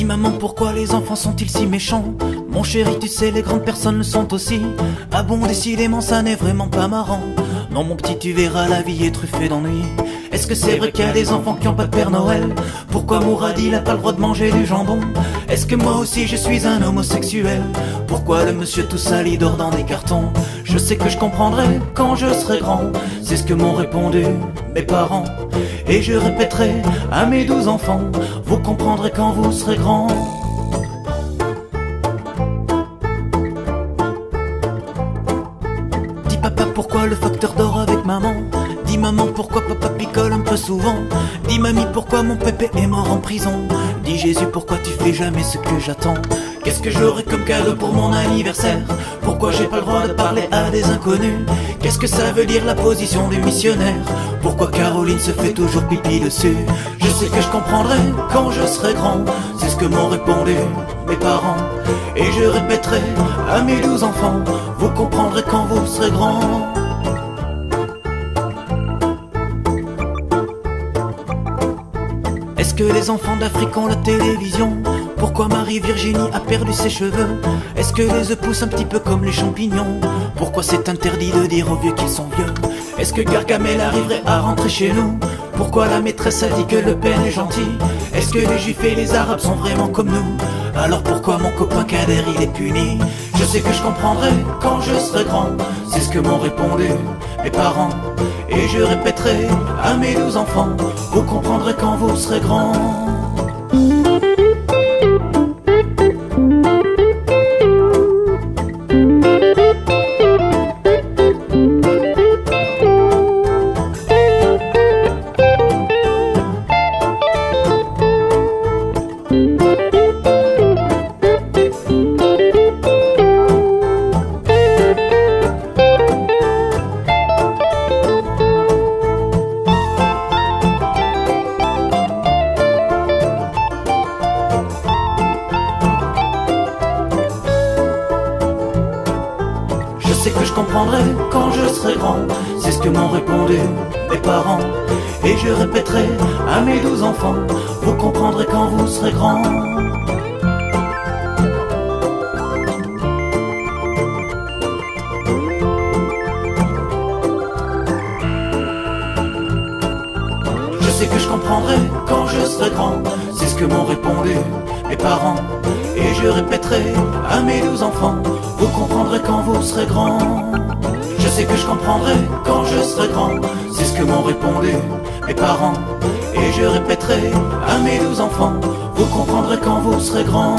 maman, pourquoi les enfants sont-ils si méchants? Mon chéri, tu sais, les grandes personnes le sont aussi. Ah bon, décidément, ça n'est vraiment pas marrant. Non mon petit, tu verras, la vie est truffée d'ennuis. Est-ce que c'est vrai qu'il y a des enfants qui ont pas de Père Noël? Pourquoi Mourad il a pas le droit de manger du jambon? Est-ce que moi aussi je suis un homosexuel? Pourquoi le monsieur tout sale il dort dans des cartons? Je sais que je comprendrai quand je serai grand. C'est ce que m'ont répondu mes parents. Et je répéterai à mes 12 enfants: vous comprendrez quand vous serez grand. Dis papa, pourquoi le facteur dort avec maman? Dis maman, pourquoi papa picole un peu souvent? Dis mamie, pourquoi mon pépé est mort en prison? Dis Jésus, pourquoi tu fais jamais ce que j'attends? Qu'est-ce que j'aurai comme cadeau pour mon anniversaire? Pourquoi j'ai pas le droit de parler à des inconnus? Qu'est-ce que ça veut dire la position du missionnaire? Pourquoi Caroline se fait toujours pipi dessus? Je sais que je comprendrai quand je serai grand. C'est ce que m'ont répondu mes parents. Et je répéterai à mes 12 enfants: vous comprendrez quand vous serez grand. Est-ce que les enfants d'Afrique ont la télévision? Pourquoi Marie-Virginie a perdu ses cheveux? Est-ce que les œufs poussent un petit peu comme les champignons? Pourquoi c'est interdit de dire aux vieux qu'ils sont vieux? Est-ce que Gargamel arriverait à rentrer chez nous? Pourquoi la maîtresse a dit que Le Pen est gentil? Est-ce que les juifs et les arabes sont vraiment comme nous? Alors pourquoi mon copain Kader il est puni? Je sais que je comprendrai quand je serai grand. C'est ce que m'ont répondu mes parents. Et je répéterai à mes 12 enfants: vous comprendrez quand vous serez grand. Je sais que je comprendrai quand je serai grand. C'est ce que m'ont répondu mes parents. Et je répéterai à mes 12 enfants: vous comprendrez quand vous serez grand. Je sais que je comprendrai quand je serai grand. C'est ce que m'ont répondu mes parents. Et je répéterai à mes 12 enfants: vous comprendrez quand vous serez grand. Je sais que je comprendrai quand je serai grand. C'est ce que m'ont répondu mes parents. Et je répéterai à mes 12 enfants: vous comprendrez quand vous serez grand.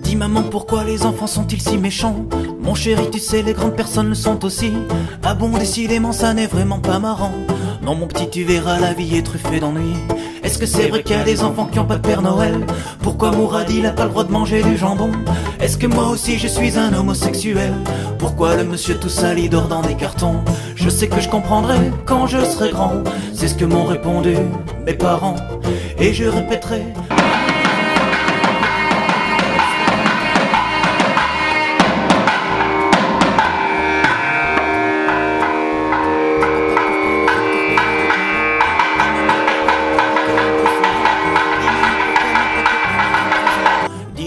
Dis maman, pourquoi les enfants sont-ils si méchants? Mon chéri, tu sais, les grandes personnes le sont aussi. Ah bon, décidément, ça n'est vraiment pas marrant. Non mon petit, tu verras, la vie est truffée d'ennuis. Est-ce que c'est vrai qu'il y a des enfants qui ont pas de Père Noël? Pourquoi Mourad il a pas le droit de manger du jambon? Est-ce que moi aussi je suis un homosexuel? Pourquoi le monsieur tout sale il dort dans des cartons? Je sais que je comprendrai quand je serai grand. C'est ce que m'ont répondu mes parents. Et je répéterai.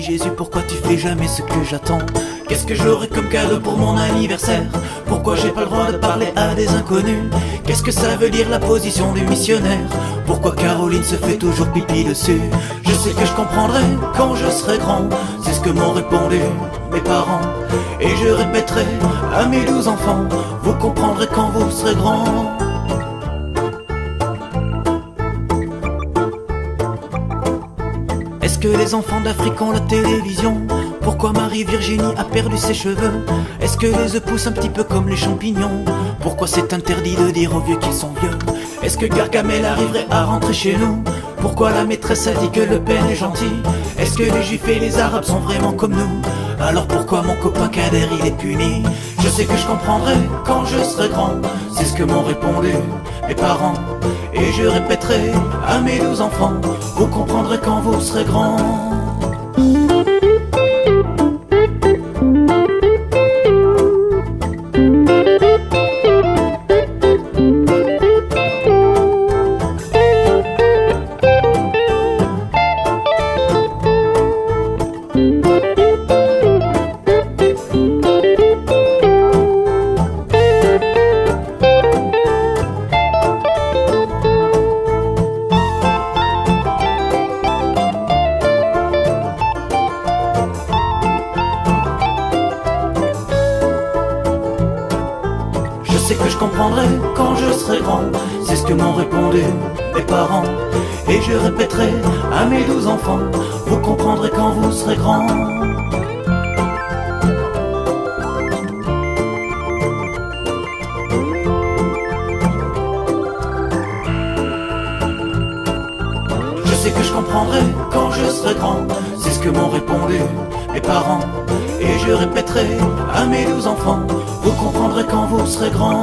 Jésus, pourquoi tu fais jamais ce que j'attends? Qu'est-ce que j'aurai comme cadeau pour mon anniversaire? Pourquoi j'ai pas le droit de parler à des inconnus? Qu'est-ce que ça veut dire la position du missionnaire? Pourquoi Caroline se fait toujours pipi dessus? Je sais que je comprendrai quand je serai grand. C'est ce que m'ont répondu mes parents. Et je répéterai à mes 12 enfants: vous comprendrez quand vous serez grand. Est-ce que les enfants d'Afrique ont la télévision? Pourquoi Marie-Virginie a perdu ses cheveux? Est-ce que les œufs poussent un petit peu comme les champignons? Pourquoi c'est interdit de dire aux vieux qu'ils sont vieux? Est-ce que Gargamel arriverait à rentrer chez nous? Pourquoi la maîtresse a dit que Le Pen est gentil? Est-ce que les juifs et les arabes sont vraiment comme nous? Alors pourquoi mon copain Kader il est puni? Je sais que je comprendrai quand je serai grand. C'est ce que m'ont répondu mes parents. Et je répéterai à mes 12 enfants: vous comprendrez quand vous serez grand. comprendrai quand je serai grand. C'est ce que m'ont répondu mes parents. Et je répéterai à mes 12 enfants, vous comprendrez quand vous serez grand. Je sais que je comprendrai quand je serai grand. C'est ce que m'ont répondu mes parents. Et je répéterai à mes 12 enfants, vous comprendrez quand vous serez grand.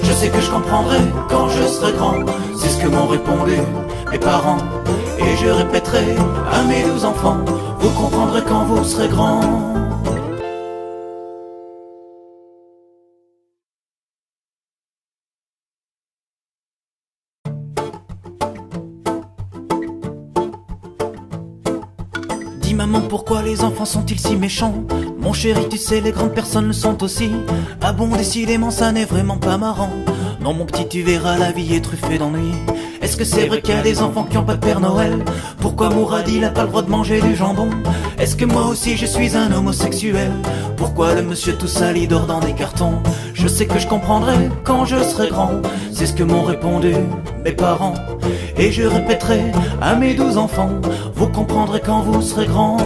Je sais que je comprendrai quand je serai grand. C'est ce que m'ont répondu mes parents. Et je répéterai à mes 12 enfants, vous comprendrez quand vous serez grand. Dis maman, pourquoi les enfants sont-ils si méchants? Mon chéri, tu sais, les grandes personnes le sont aussi. Ah bon, décidément, ça n'est vraiment pas marrant. Non mon petit, tu verras, la vie est truffée d'ennuis. Est-ce que c'est vrai qu'il y a des enfants qui ont pas de Père Noël? Pourquoi Mourad, il a pas le droit de manger du jambon? Est-ce que moi aussi je suis un homosexuel? Pourquoi le monsieur tout sale il dort dans des cartons? Je sais que je comprendrai quand je serai grand. C'est ce que m'ont répondu mes parents. Et je répéterai à mes 12 enfants, vous comprendrez quand vous serez grand.